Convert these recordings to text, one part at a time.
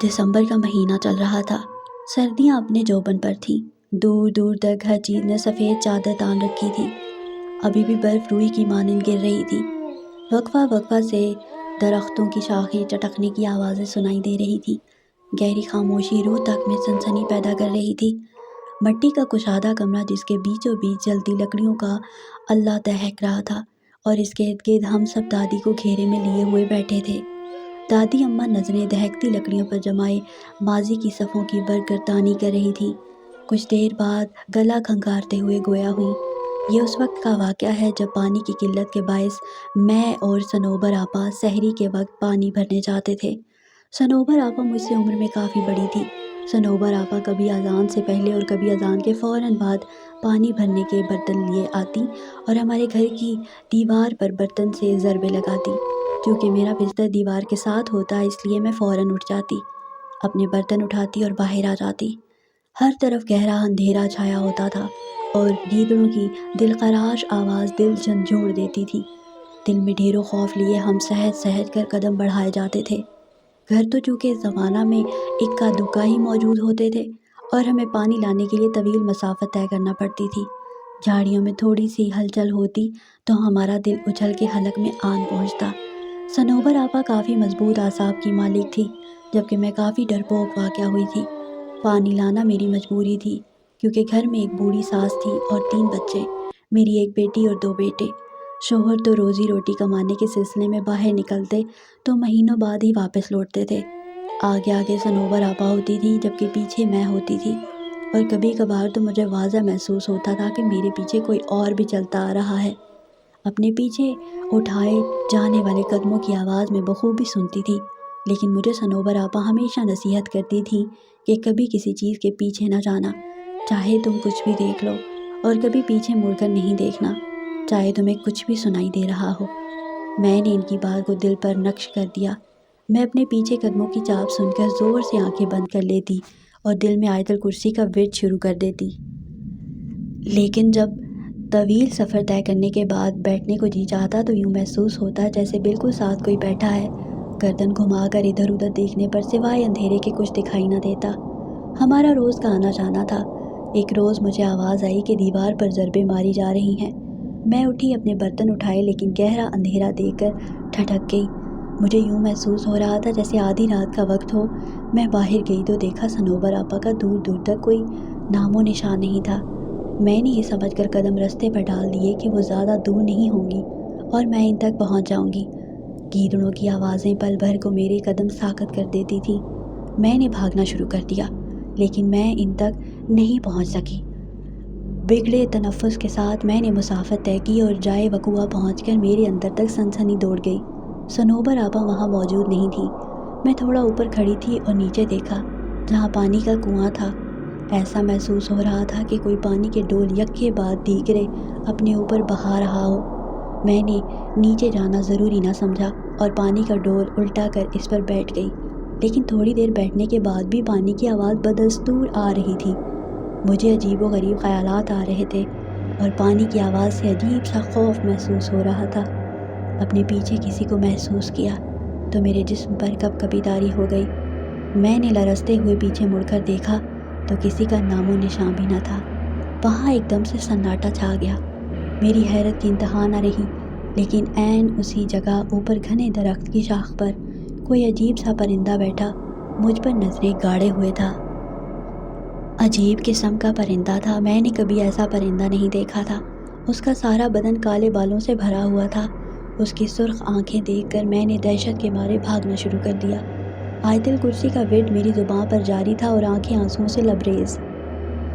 دسمبر کا مہینہ چل رہا تھا۔ سردیاں اپنے جوبن پر تھیں۔ دور دور تک ہر چیز نے سفید چادر تان رکھی تھی۔ ابھی بھی برف روئی کی مانند گر رہی تھی۔ وقفہ وقفہ سے درختوں کی شاخیں چٹکنے کی آوازیں سنائی دے رہی تھی۔ گہری خاموشی روح تک میں سنسنی پیدا کر رہی تھی۔ مٹی کا کشادہ کمرہ جس کے بیچوں بیچ جلتی لکڑیوں کا اللہ دہک رہا تھا، اور اس کے ارد گرد ہم سب دادی کو گھیرے میں لیے ہوئے بیٹھے تھے۔ دادی اماں نظریں دہکتی لکڑیوں پر جمائے ماضی کی صفوں کی برگردانی کر رہی تھی۔ کچھ دیر بعد گلا کھنگارتے ہوئے گویا ہوئیں۔ یہ اس وقت کا واقعہ ہے جب پانی کی قلت کے باعث میں اور صنوبر آپا سحری کے وقت پانی بھرنے جاتے تھے۔ صنوبر آپا مجھ سے عمر میں کافی بڑی تھی۔ صنوبر آپا کبھی اذان سے پہلے اور کبھی اذان کے فوراً بعد پانی بھرنے کے برتن لیے آتی اور ہمارے گھر کی دیوار پر برتن سے ضربیں لگاتی۔ چونکہ میرا بستر دیوار کے ساتھ ہوتا اس لیے میں فوراً اٹھ جاتی، اپنے برتن اٹھاتی اور باہر آ جاتی۔ ہر طرف گہرا اندھیرا چھایا ہوتا تھا اور گیدڑوں کی دلخراش آواز دل جھنجھوڑ دیتی تھی۔ دل میں ڈھیروں خوف لیے ہم سہج سہج کر قدم بڑھائے جاتے تھے۔ گھر تو چونکہ اس زمانہ میں اکا دکا ہی موجود ہوتے تھے اور ہمیں پانی لانے کے لیے طویل مسافت طے کرنا پڑتی تھی۔ جھاڑیوں میں تھوڑی سی ہلچل ہوتی تو ہمارا دل اچھل کے حلق میں آن پہنچتا۔ صنوبر آپا کافی مضبوط اعصاب کی مالک تھی، جبکہ میں کافی ڈرپوک واقع ہوئی تھی۔ پانی لانا میری مجبوری تھی، کیونکہ گھر میں ایک بوڑھی ساس تھی اور 3 بچے، میری ایک بیٹی اور 2 بیٹے۔ شوہر تو روزی روٹی کمانے کے سلسلے میں باہر نکلتے تو مہینوں بعد ہی واپس لوٹتے تھے۔ آگے آگے صنوبر آپا ہوتی تھی، جبکہ پیچھے میں ہوتی تھی، اور کبھی کبھار تو مجھے واضح محسوس ہوتا تھا کہ میرے پیچھے کوئی اور بھی چلتا آ رہا ہے۔ اپنے پیچھے اٹھائے جانے والے قدموں کی آواز میں بخوبی سنتی تھی، لیکن مجھے صنوبر آپا ہمیشہ نصیحت کرتی تھی کہ کبھی کسی چیز کے پیچھے نہ جانا، چاہے تم کچھ بھی دیکھ لو، اور کبھی پیچھے مڑ کر نہیں دیکھنا، چاہے تمہیں کچھ بھی سنائی دے رہا ہو۔ میں نے ان کی بات کو دل پر نقش کر دیا۔ میں اپنے پیچھے قدموں کی چاپ سن کر زور سے آنکھیں بند کر لیتی اور دل میں آیت الکرسی کا ورد شروع کر دیتی۔ لیکن جب طویل سفر طے کرنے کے بعد بیٹھنے کو جی چاہتا تو یوں محسوس ہوتا جیسے بالکل ساتھ کوئی بیٹھا ہے۔ گردن گھما کر ادھر ادھر دیکھنے پر سوائے اندھیرے کے کچھ دکھائی نہ دیتا۔ ہمارا روز کا آنا جانا تھا۔ ایک روز مجھے آواز آئی کہ دیوار پر ضربیں ماری جا رہی ہیں۔ میں اٹھی، اپنے برتن اٹھائے، لیکن گہرا اندھیرا دیکھ کر ٹھٹک گئی۔ مجھے یوں محسوس ہو رہا تھا جیسے آدھی رات کا وقت ہو۔ میں باہر گئی تو دیکھا صنوبر آپا کا دور دور تک کوئی نام و نشان نہیں تھا۔ میں نے یہ سمجھ کر قدم رستے پر ڈال دیے کہ وہ زیادہ دور نہیں ہوں گی اور میں ان تک پہنچ جاؤں گی۔ گیدڑوں کی آوازیں پل بھر کو میرے قدم ساکت کر دیتی تھیں۔ میں نے بھاگنا شروع کر دیا، لیکن میں ان تک نہیں پہنچ سکی۔ بگڑے تنفس کے ساتھ میں نے مسافت طے کی اور جائے وقوع پہنچ کر میرے اندر تک سنسنی دوڑ گئی۔ صنوبر آپا وہاں موجود نہیں تھی۔ میں تھوڑا اوپر کھڑی تھی اور نیچے دیکھا، جہاں پانی کا کنواں تھا۔ ایسا محسوس ہو رہا تھا کہ کوئی پانی کے ڈول یک کے بعد دیگرے اپنے اوپر بہا رہا ہو۔ میں نے نیچے جانا ضروری نہ سمجھا اور پانی کا ڈول الٹا کر اس پر بیٹھ گئی، لیکن تھوڑی دیر بیٹھنے کے بعد بھی پانی کی آواز بدستور آ رہی تھی۔ مجھے عجیب و غریب خیالات آ رہے تھے اور پانی کی آواز سے عجیب سا خوف محسوس ہو رہا تھا۔ اپنے پیچھے کسی کو محسوس کیا تو میرے جسم پر کب کبھی طاری ہو گئی۔ میں نے لرزتے ہوئے پیچھے مڑ کر دیکھا تو کسی کا نام و نشان بھی نہ تھا۔ وہاں ایک دم سے سناٹا چھا گیا۔ میری حیرت کی انتہا نہ رہی، لیکن عین اسی جگہ اوپر گھنے درخت کی شاخ پر کوئی عجیب سا پرندہ بیٹھا مجھ پر نظریں گاڑے ہوئے تھا۔ عجیب قسم کا پرندہ تھا۔ میں نے کبھی ایسا پرندہ نہیں دیکھا تھا۔ اس کا سارا بدن کالے بالوں سے بھرا ہوا تھا۔ اس کی سرخ آنکھیں دیکھ کر میں نے دہشت کے مارے بھاگنا شروع کر دیا۔ آیت الکرسی کا ورد میری زبان پر جاری تھا اور آنکھیں آنسوؤں سے لبریز۔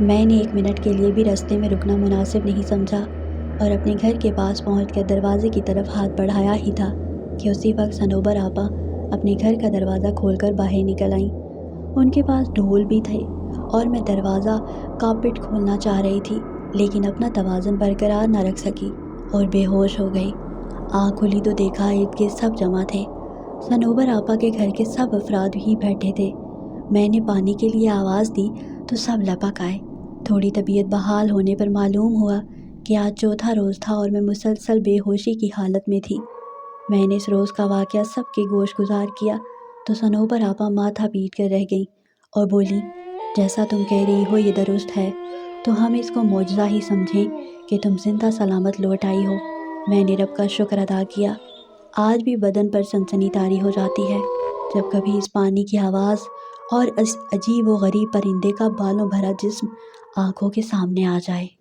میں نے 1 منٹ کے لیے بھی راستے میں رکنا مناسب نہیں سمجھا اور اپنے گھر کے پاس پہنچ کر دروازے کی طرف ہاتھ بڑھایا ہی تھا کہ اسی وقت صنوبر آپا اپنے گھر کا دروازہ کھول کر باہر نکل آئیں۔ ان کے پاس ڈھول بھی تھے اور میں دروازہ کاپٹ کھولنا چاہ رہی تھی، لیکن اپنا توازن برقرار نہ رکھ سکی اور بے ہوش ہو گئی۔ آنکھ کھلی تو دیکھا ارد گرد سب جمع تھے۔ صنوبر آپا کے گھر کے سب افراد ہی بیٹھے تھے۔ میں نے پانی کے لیے آواز دی تو سب لپک آئے۔ تھوڑی طبیعت بحال ہونے پر معلوم ہوا کہ آج 4تھا روز تھا اور میں مسلسل بے ہوشی کی حالت میں تھی۔ میں نے اس روز کا واقعہ سب کے گوش گزار کیا تو صنوبر آپا ماتھا پیٹ کر رہ گئیں اور بولی، جیسا تم کہہ رہی ہو یہ درست ہے، تو ہم اس کو معجزہ ہی سمجھیں کہ تم زندہ سلامت لوٹ آئی ہو۔ میں نے رب کا شکر ادا کیا۔ آج بھی بدن پر سنسنی طاری ہو جاتی ہے جب کبھی اس پانی کی آواز اور اس عجیب و غریب پرندے کا بالوں بھرا جسم آنکھوں کے سامنے آ جائے۔